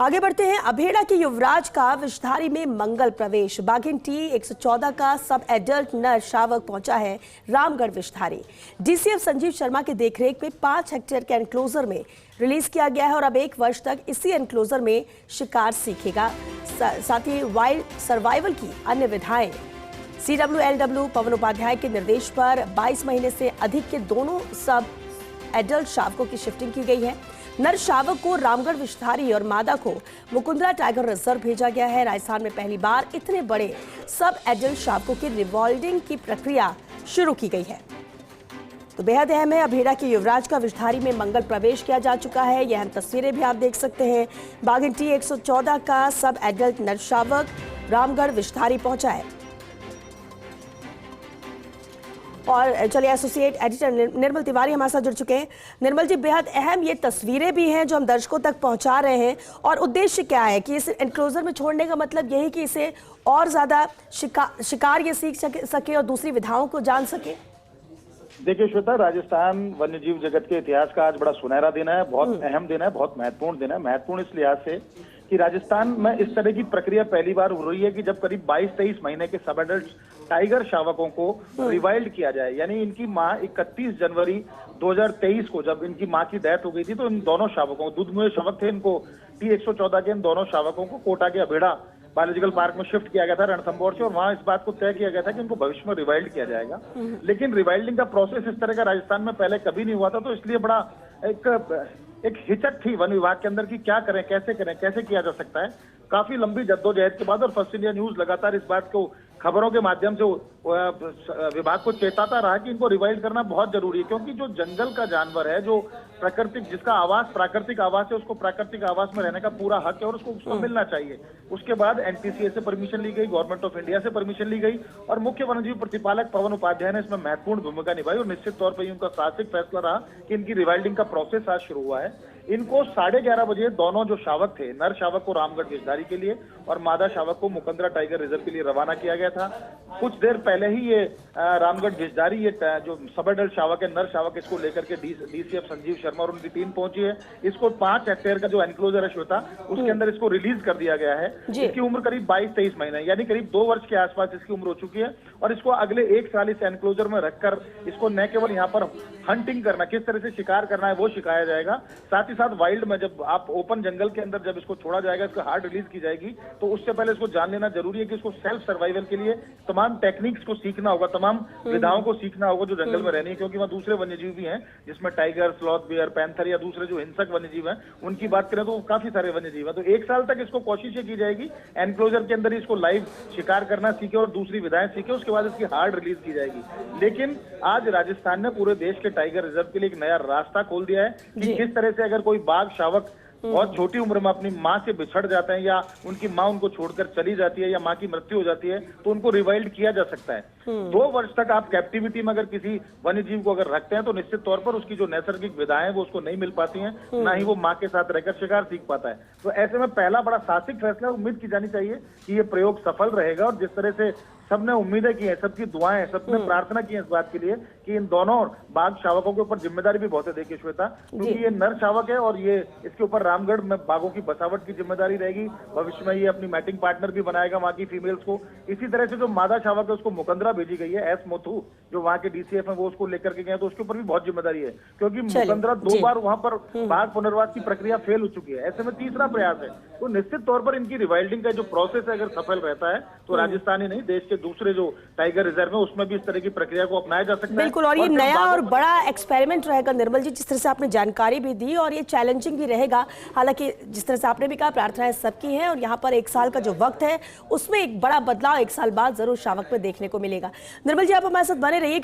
आगे बढ़ते हैं। अभेड़ा के युवराज का विषधारी में मंगल प्रवेश। बाघिन टी 114 का सब एडल्ट नर शावक पहुंचा है रामगढ़ विषधारी। डीसीएफ संजीव शर्मा के देखरेख में 5 हेक्टेयर के एनक्लोजर में रिलीज किया गया है और अब 1 वर्ष तक इसी एनक्लोजर में शिकार सीखेगा। साथ ही वाइल्ड सर्वाइवल की अन्य विधाएं CWLW पवन उपाध्याय के निर्देश पर 22 महीने से अधिक के दोनों सब एडल्ट शावकों की शिफ्टिंग की गई है। नर शावक को रामगढ़ विषधारी और मादा को मुकुंदरा टाइगर रिजर्व भेजा गया है। राजस्थान में पहली बार इतने बड़े सब एडल्ट शावकों की रिवॉल्डिंग की प्रक्रिया शुरू की गई है। तो बेहद अहम है, अभेड़ा के युवराज का विषधारी में मंगल प्रवेश किया जा चुका है। यह अहम तस्वीरें भी आप देख सकते हैं। बाघिन टी 114 का सब एडल्ट नर शावक रामगढ़ विषधारी पहुंचा है। और चलिए, एसोसिएट एडिटर निर्मल तिवारी हमारे साथ जुड़ चुके हैं। निर्मल जी, बेहद अहम ये तस्वीरें भी हैं जो हम दर्शकों तक पहुंचा रहे हैं, और उद्देश्य क्या है कि इस एनक्लोजर में छोड़ने का मतलब यही कि इसे और ज्यादा शिकार ये सीख सके और दूसरी विधाओं को जान सके। देखिए श्वेता, राजस्थान वन्यजीव जगत के इतिहास का आज बड़ा सुनहरा दिन है, बहुत अहम दिन है, बहुत महत्वपूर्ण दिन है। महत्वपूर्ण इस लिहाज से कि राजस्थान में इस तरह की प्रक्रिया पहली बार हो रही है कि जब करीब 22-23 महीने के सब एडल्ट टाइगर शावकों को रिवाइल्ड किया जाए। यानी इनकी मां 31 जनवरी 2023 को जब इनकी मां की डेथ हो गई थी, तो इन दोनों शावकों, दूधमुहे शावक थे, इनको टी 114 के इन दोनों शावकों को कोटा के अभेड़ा बायोलॉजिकल पार्क में शिफ्ट किया गया था रणथंभौर से, और वहां इस बात को तय किया गया था कि इनको भविष्य में रिवाइल्ड किया जाएगा। लेकिन रिवाइल्डिंग का प्रोसेस इस तरह का राजस्थान में पहले कभी नहीं हुआ था, तो इसलिए बड़ा एक हिचक थी वन विभाग के अंदर कि क्या करें, कैसे किया जा सकता है। काफी लंबी जद्दोजहद के बाद और फर्स्ट इंडिया न्यूज लगातार इस बात को खबरों के माध्यम से विभाग को चेताता रहा कि इनको रिवाइल्ड करना बहुत जरूरी है, क्योंकि जो जंगल का जानवर है, जो प्राकृतिक, जिसका आवास प्राकृतिक आवास है, उसको प्राकृतिक आवास में रहने का पूरा हक है और उसको मिलना चाहिए। उसके बाद NTCA से परमिशन ली गई, गवर्नमेंट ऑफ इंडिया से परमिशन ली गई, और मुख्य वन्यजीव प्रतिपालक पवन उपाध्याय ने इसमें महत्वपूर्ण भूमिका निभाई, और निश्चित तौर पर उनका साहसिक फैसला रहा कि इनकी रिवाइल्डिंग का प्रोसेस आज शुरू हुआ है। इनको 11:30 बजे दोनों जो शावक थे, नर शावक को रामगढ़ विषधारी के लिए और मादा शावक को मुकुंदरा टाइगर रिजर्व के लिए रवाना किया गया था। कुछ देर पहले ही ये रामगढ़ विषधारी, ये जो सब एडल्ट शावक है, नर शावक, इसको लेकर के DCF संजीव शर्मा और उनकी टीम पहुंची है। इसको 5 हेक्टेयर का जो एनक्लोजर है श्वेता, उसके अंदर इसको रिलीज कर दिया गया है। इसकी उम्र करीब 22-23 महीने, यानी करीब 2 वर्ष के आसपास इसकी उम्र हो चुकी है, और इसको अगले 1 साल इस एनक्लोजर में रखकर इसको न केवल यहाँ पर हंटिंग करना, किस तरह से शिकार करना है, वो सिखाया जाएगा। साथ ही साथ वाइल्ड में जब आप ओपन जंगल के अंदर जब इसको छोड़ा जाएगा, इसको हार्ड रिलीज की जाएगी, तो उससे पहले इसको जान लेना जरूरी है कि इसको सेल्फ सर्वाइवल के लिए तमाम टेक्निक्स को सीखना होगा, तमाम विधाओं को सीखना होगा जो जंगल में रहनी है, क्योंकि वहाँ दूसरे वन्यजीव भी हैं, जिसमें टाइगर, स्लॉथ बियर, पैंथर या दूसरे जो हिंसक वन्यजीव हैं, उनकी बात करें तो काफी सारे वन्यजीव हैं। तो 1 साल तक इसको कोशिश की जाएगी एनक्लोजर के अंदर इसको लाइव शिकार करना सीखे और दूसरी विधाएं सीखे, उसके बाद इसकी हार्ड रिलीज की जाएगी। लेकिन आज राजस्थान ने पूरे देश के टाइगर रिजर्व के लिए एक नया रास्ता खोल दिया है कि किस तरह से अगर कोई बाघ शावक बहुत छोटी उम्र में अपनी मां से बिछड़ जाते हैं, या उनकी मां उनको छोड़कर चली जाती है, या मां की मृत्यु हो जाती है, तो उनको रिवाइल्ड किया जा सकता है। 2 वर्ष तक आप कैप्टिविटी में अगर किसी वन्यजीव को अगर रखते हैं, तो निश्चित तौर पर उसकी जो नैसर्गिक विधाएं वो उसको नहीं मिल पाती हैं, ना ही वो मां के साथ रहकर शिकार सीख पाता है। तो ऐसे में पहला बड़ा साहसिक फैसला, उम्मीद की जानी चाहिए कि ये प्रयोग सफल रहेगा, और जिस तरह से सबने उम्मीदें की हैं, सबकी दुआएं, सबने प्रार्थना की है इस बात के लिए कि इन दोनों बाघ शावकों के ऊपर जिम्मेदारी भी बहुत है। देखिए श्वेता, क्योंकि ये नर शावक है और ये इसके ऊपर रामगढ़ में बाघों की बसावट की जिम्मेदारी रहेगी। भविष्य में ये अपनी मैटिंग पार्टनर भी बनाएगा वहां की फीमेल्स को। इसी तरह से जो मादा शावक है, उसको मुकुंदरा भेजी गई है, एस मोथू, जो वहां के DCF है, वो उसको लेकर के गए, तो उसके ऊपर भी बहुत जिम्मेदारी है, क्योंकि मुकुंदरा 2 बार वहां पर बाघ पुनर्वास की प्रक्रिया फेल हो चुकी है। ऐसे में तीसरा प्रयास है, तो निश्चित तौर पर इनकी रिवाइल्डिंग का जो प्रोसेस है, अगर सफल रहता है, तो राजस्थान ही नहीं, देश के दूसरे जो टाइगर रिजर्व है उसमें भी इस तरह की प्रक्रिया को अपनाया जा सकता है। बिल्कुल, और ये नया और बड़ा एक्सपेरिमेंट रहेगा निर्मल जी, जिस तरह से आपने जानकारी भी दी, और ये चैलेंजिंग भी रहेगा। हालांकि जिस तरह से आपने भी कहा, प्रार्थनाएं सबकी हैं, और यहाँ पर 1 साल का जो वक्त है, उसमें एक बड़ा बदलाव 1 साल बाद जरूर शावक में देखने को मिलेगा। निर्मल जी, आप हमारे साथ बने रहिए।